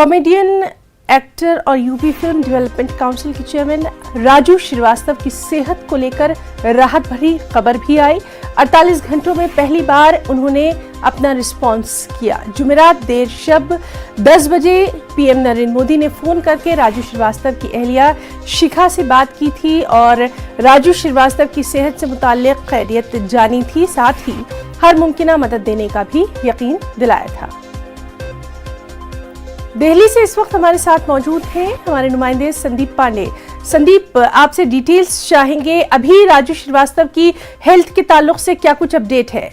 Comedian, actor और UP film development council के chairman Raju Srivastava की सेहत को लेकर राहत भरी खबर भी आई। 48 घंटों में पहली बार उन्होंने अपना रिस्पांस किया। जुमेरात देर शब 10 बजे पीएम नरेंद्र मोदी ने फोन करके राजू श्रीवास्तव की अहलिया शिखा से बात की थी और राजू श्रीवास्तव की सेहत से मुताल्लिक खैरियत जानी थी, साथ ही हर मुमकिन मदद देने का भी यकीन दिलाया था। दिल्ली से इस वक्त हमारे साथ मौजूद हैं हमारे नुमाइंदे संदीप पांडे। संदीप, आपसे डिटेल्स चाहेंगे। अभी राजू श्रीवास्तव की हेल्थ के ताल्लुक से क्या कुछ अपडेट है?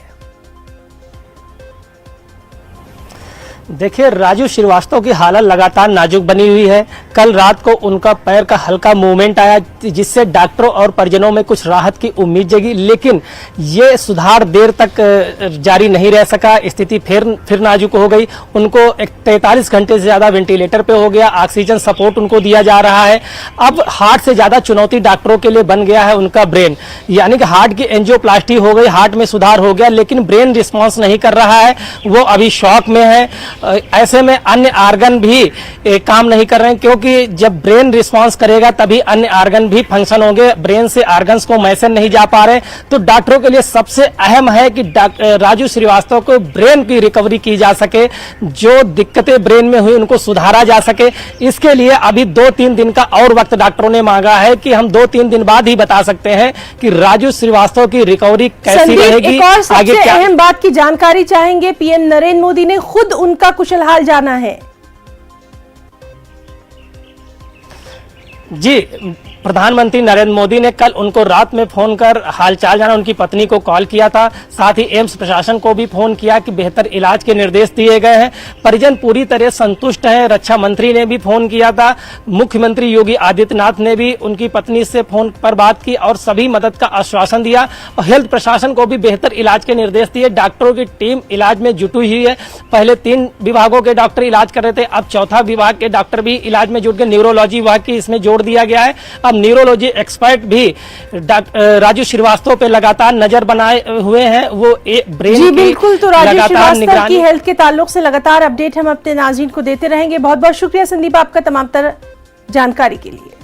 देखिए, राजू श्रीवास्तव की हालत लगातार नाजुक बनी हुई है। कल रात को उनका पैर का हल्का मूवमेंट आया जिससे डॉक्टरों और परिजनों में कुछ राहत की उम्मीद जगी, लेकिन ये सुधार देर तक जारी नहीं रह सका। स्थिति फिर नाजुक हो गई। उनको 43 घंटे से ज्यादा वेंटिलेटर पे हो गया। ऑक्सीजन सपोर्ट उनको दिया जा रहा है। अब हार्ट से ज्यादा चुनौती डॉक्टरों के लिए बन गया है उनका ब्रेन, यानी कि हार्ट की एंजियोप्लास्टी हो गई, हार्ट में सुधार हो गया, लेकिन ब्रेन रिस्पॉन्स नहीं कर रहा है। वो अभी शॉक में है। ऐसे में अन्य आर्गन भी काम नहीं कर रहे हैं, क्योंकि जब ब्रेन रिस्पांस करेगा तभी अन्य आर्गन भी फंक्शन होंगे। ब्रेन से आर्गन्स को मैसेज नहीं जा पा रहे, तो डॉक्टरों के लिए सबसे अहम है कि राजू श्रीवास्तव को ब्रेन की रिकवरी की जा सके, जो दिक्कतें ब्रेन में हुई उनको सुधारा जा सके। इसके लिए अभी 2-3 दिन का और वक्त डॉक्टरों ने मांगा है कि हम 2-3 दिन बाद ही बता सकते हैं कि राजू श्रीवास्तव की रिकवरी कैसी रहेगी। एक और सबसे अहम बात की जानकारी चाहेंगे। पीएम नरेंद्र मोदी ने खुद उनका कुशल हाल जाना है। जी, प्रधानमंत्री नरेंद्र मोदी ने कल उनको रात में फोन कर हालचाल जाना, उनकी पत्नी को कॉल किया था। साथ ही एम्स प्रशासन को भी फोन किया कि बेहतर इलाज के निर्देश दिए गए हैं। परिजन पूरी तरह संतुष्ट हैं। रक्षा मंत्री ने भी फोन किया था। मुख्यमंत्री योगी आदित्यनाथ ने भी उनकी पत्नी से फोन पर बात की और सभी मदद का आश्वासन दिया। और हेल्थ प्रशासन को भी बेहतर इलाज के निर्देश दिए। डॉक्टरों की टीम इलाज में जुटी हुई है। पहले 3 विभागों के डॉक्टर इलाज कर रहे थे, अब 4था विभाग के डॉक्टर भी इलाज में जुट गए। न्यूरोलॉजी विभाग की इसमें जोड़ दिया गया है। अब न्यूरोलॉजी एक्सपर्ट भी राजू श्रीवास्तव पे लगातार नजर बनाए हुए हैं। वो ब्रेन जी बिल्कुल, तो राजू श्रीवास्तव की हेल्थ के ताल्लुक से लगातार अपडेट हम अपने नाज़रीन को देते रहेंगे। बहुत बहुत शुक्रिया संदीप आपका तमाम जानकारी के लिए।